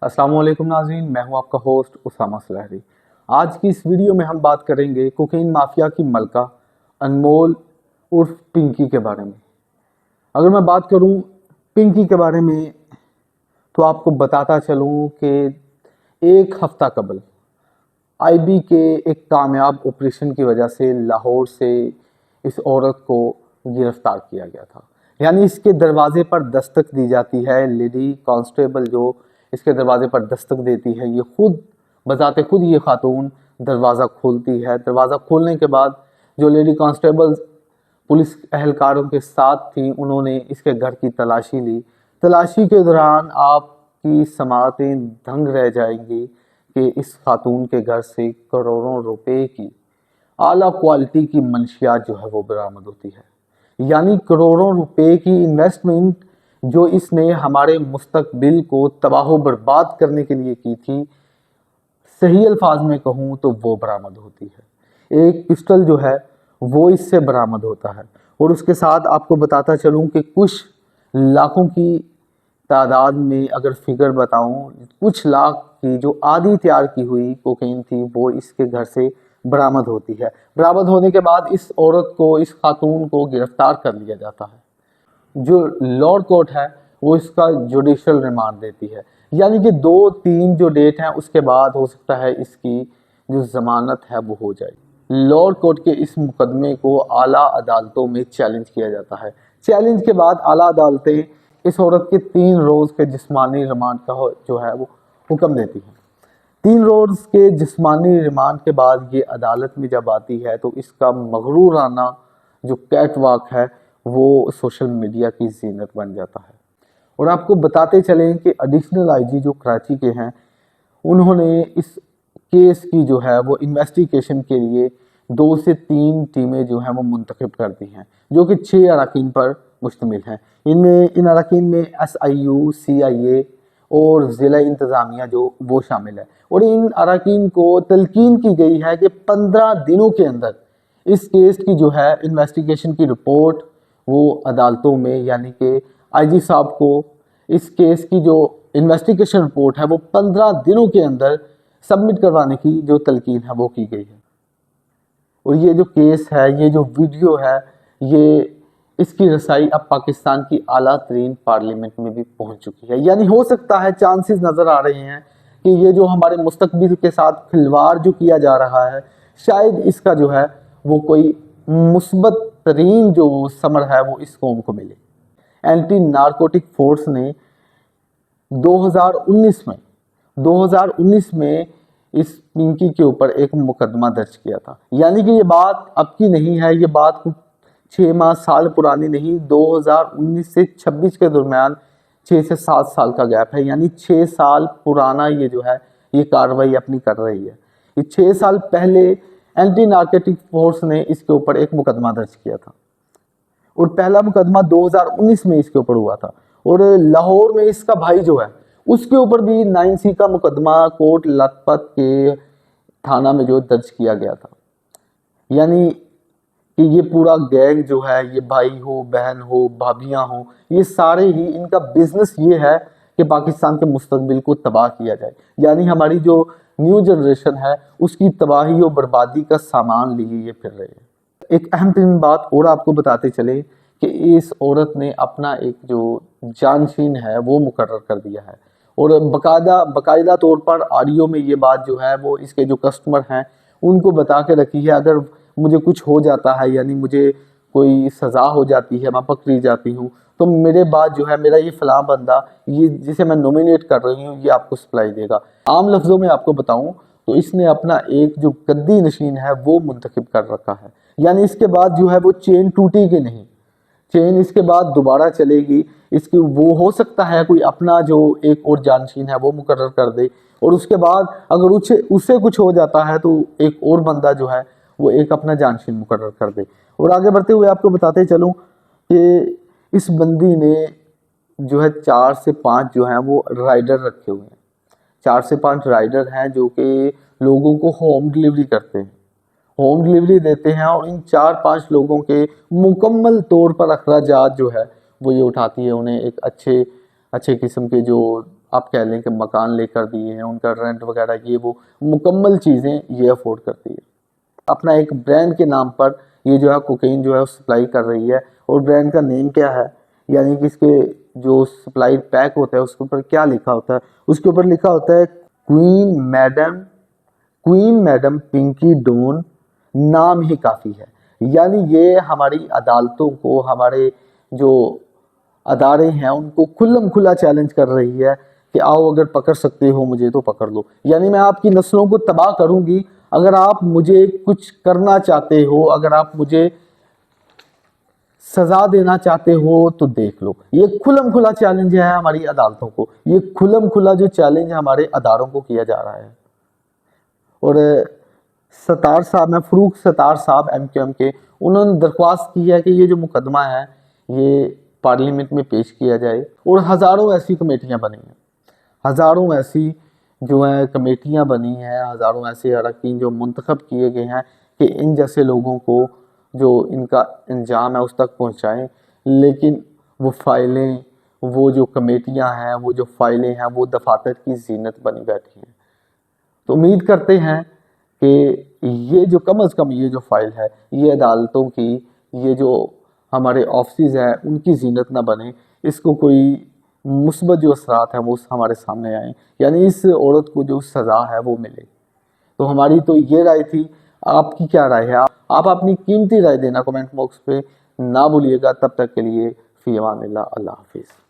अस्सलाम वालेकुम नाज़रीन, मैं हूं आपका होस्ट उसामा सुलहरी। आज की इस वीडियो में हम बात करेंगे कोकीन माफिया की मलका अनमोल उर्फ पिंकी के बारे में। अगर मैं बात करूं पिंकी के बारे में तो आपको बताता चलूं कि एक हफ्ता कबल आईबी के एक कामयाब ऑपरेशन की वजह से लाहौर से इस औरत को गिरफ्तार किया गया था। यानी इसके दरवाजे पर दस्तक दी जाती है, लेडी कांस्टेबल जो इसके दरवाजे पर दस्तक देती है, ये खुद बजाते खुद ये खातून दरवाज़ा खोलती है। दरवाज़ा खोलने के बाद जो लेडी कांस्टेबल पुलिस एहलकारों के साथ थी, उन्होंने इसके घर की तलाशी ली। तलाशी के दौरान आपकी समातें दंग रह जाएंगी कि इस खातून के घर से करोड़ों रुपए की आला क्वालिटी की मंशियात जो है वो बरामद होती है। यानी करोड़ों रुपए की इन्वेस्टमेंट जो इसने हमारे मुस्तकबिल को तबाह बर्बाद करने के लिए की थी, सही अल्फाज में कहूँ तो वो बरामद होती है। एक पिस्टल जो है वो इससे बरामद होता है। और उसके साथ आपको बताता चलूँ कि कुछ लाखों की तादाद में अगर फिगर बताऊँ, कुछ लाख की जो आधी तैयार की हुई कोकीन थी वो इसके घर से बरामद होती है। बरामद होने के बाद इस औरत को, इस खातून को गिरफ्तार कर लिया जाता है। जो लॉर्ड कोर्ट है वो इसका जुडिशल रिमांड देती है, यानी कि 2-3 जो डेट हैं उसके बाद हो सकता है इसकी जो जमानत है वो हो जाए। लॉर्ड कोर्ट के इस मुकदमे को आला अदालतों में चैलेंज किया जाता है। चैलेंज के बाद आला अदालतें इस औरत के 3 रोज़ के जिस्मानी रिमांड का जो है वो हुक्म देती हैं। 3 रोज़ के जिस्मानी रिमांड के बाद ये अदालत में जब आती है तो इसका मगरूराना जो कैट वॉक है वो सोशल मीडिया की जीनत बन जाता है। और आपको बताते चलें कि एडिशनल आईजी जो कराची के हैं, उन्होंने इस केस की जो है वो इन्वेस्टिगेशन के लिए 2 से 3 टीमें जो हैं वो मुंतखब कर दी हैं, जो कि 6 अरकान पर मुश्तमिल हैं। इन अरकान में SIU, CIA और ज़िला इंतज़ामिया जो वो शामिल है। और इन अरकान को तलकीन की गई है कि 15 दिनों के अंदर इस केस की जो है इन्वेस्टिगेशन की रिपोर्ट वो अदालतों में, यानी कि आईजी साहब को इस केस की जो इन्वेस्टिगेशन रिपोर्ट है वो 15 दिनों के अंदर सबमिट करवाने की जो तलकीन है वो की गई है। और ये जो केस है, ये जो वीडियो है, ये इसकी रसाई अब पाकिस्तान की आला तरीन पार्लियामेंट में भी पहुंच चुकी है। यानी हो सकता है, चांसेस नज़र आ रहे हैं कि ये जो हमारे मुस्तकबिल के साथ खिलवाड़ जो किया जा रहा है, शायद इसका जो है वो कोई मुस्बत तरीन जो समर है वो इस कौम को मिले। एंटी नारकोटिक फोर्स ने 2019 में इस पिंकी के ऊपर एक मुकदमा दर्ज किया था। यानी कि ये बात अब की नहीं है, ये बात 6 माह साल पुरानी नहीं, 2019 से 26 के दरमियान 6 से 7 साल का गैप है। यानी 6 साल पुराना ये जो है ये कार्रवाई अपनी कर रही है। ये 6 साल पहले एंटी नारकोटिक फोर्स ने इसके ऊपर एक मुकदमा दर्ज किया था और पहला मुकदमा 2019 में इसके ऊपर हुआ था। और लाहौर में इसका भाई जो है उसके ऊपर भी 9C का मुकदमा कोट लखपत के थाना में जो दर्ज किया गया था। यानी कि ये पूरा गैंग जो है, ये भाई हो, बहन हो, भाभियां हो, ये सारे ही इनका बिजनेस ये है कि पाकिस्तान के मुस्तकबिल को तबाह किया जाए। यानी हमारी जो न्यू जनरेशन है उसकी तबाही और बर्बादी का सामान लिए ये फिर रहे हैं। एक अहम तरीन बात और आपको बताते चले कि इस औरत ने अपना एक जो जानशीन है वो मुकर्रर कर दिया है और बाकायदा तौर पर ऑडियो में ये बात जो है वो इसके जो कस्टमर हैं उनको बता के रखी है, अगर मुझे कुछ हो जाता है, यानी मुझे कोई सज़ा हो जाती है, मैं पकड़ी जाती हूँ, तो मेरे बाद जो है मेरा ये फलां बंदा, ये जिसे मैं नॉमिनेट कर रही हूँ, ये आपको सप्लाई देगा। आम लफ्ज़ों में आपको बताऊँ तो इसने अपना एक जो गद्दी नशीन है वो मुंतखब कर रखा है। यानी इसके बाद जो है वो चेन टूटेगी नहीं, चेन इसके बाद दोबारा चलेगी। इसकी वो हो सकता है कोई अपना जो एक और जानशीन है वो मुकर्रर कर दे और उसके बाद अगर उसे कुछ हो जाता है तो एक और बंदा जो है वो एक अपना जानशीन मुकर्रर कर दे। और आगे बढ़ते हुए आपको बताते चलूँ कि इस बंदी ने जो है 4 से 5 जो हैं वो राइडर रखे हुए हैं। 4 से 5 राइडर हैं जो कि लोगों को होम डिलीवरी करते हैं, होम डिलीवरी देते हैं और इन 4-5 लोगों के मुकम्मल तौर पर अखराजात जो है वो ये उठाती है। उन्हें एक अच्छे किस्म के जो آپ کہہ لیں کہ مکان لے کر دیے ہیں، ان کا رینٹ وغیرہ یہ وہ مکمل چیزیں یہ افورڈ کرتی ہے۔ اپنا ایک برانڈ کے نام پر یہ جو ہے کوکین جو ہے سپلائی کر رہی ہے، اور برانڈ کا نیم کیا ہے، یعنی کہ اس کے جو سپلائی پیک ہوتا ہے اس کے اوپر کیا لکھا ہوتا ہے، اس کے اوپر لکھا ہوتا ہے کوئین میڈم پنکی ڈون، نام ہی کافی ہے۔ یعنی یہ ہماری عدالتوں کو، ہمارے جو ادارے ہیں ان کو کھلم کھلا چیلنج کر رہی ہے کہ آؤ اگر پکڑ سکتے ہو مجھے تو پکڑ لو، یعنی میں آپ کی نسلوں کو تباہ کروں گی اگر آپ مجھے کچھ کرنا چاہتے ہو، اگر آپ مجھے سزا دینا چاہتے ہو تو دیکھ لو۔ یہ کھلم کھلا چیلنج ہے ہماری عدالتوں کو، یہ کھلم کھلا جو چیلنج ہمارے اداروں کو کیا جا رہا ہے۔ اور ستار صاحب میں فروخ ستار صاحب MQM کے، انہوں نے درخواست کی ہے کہ یہ جو مقدمہ ہے یہ پارلیمنٹ میں پیش کیا جائے، اور ہزاروں ایسی کمیٹیاں بنی ہیں، ہزاروں ایسی جو ہیں کمیٹیاں بنی ہیں، ہزاروں ایسے اراکین جو منتخب کیے گئے ہیں کہ ان جیسے لوگوں کو جو ان کا انجام ہے اس تک پہنچائیں، لیکن وہ فائلیں، وہ جو کمیٹیاں ہیں، وہ جو فائلیں ہیں وہ دفاتر کی زینت بنی بیٹھی ہیں۔ تو امید کرتے ہیں کہ یہ جو کم از کم یہ جو فائل ہے یہ عدالتوں کی، یہ جو ہمارے آفسز ہیں ان کی زینت نہ بنے، اس کو کوئی مثبت جو اثرات ہیں وہ ہمارے سامنے آئیں، یعنی اس عورت کو جو سزا ہے وہ ملے۔ تو ہماری تو یہ رائے تھی، آپ کی کیا رائے ہے؟ آپ اپنی قیمتی رائے دینا کمنٹ باکس پہ نہ بھولیے گا۔ تب تک کے لیے فی امان اللہ، اللہ حافظ۔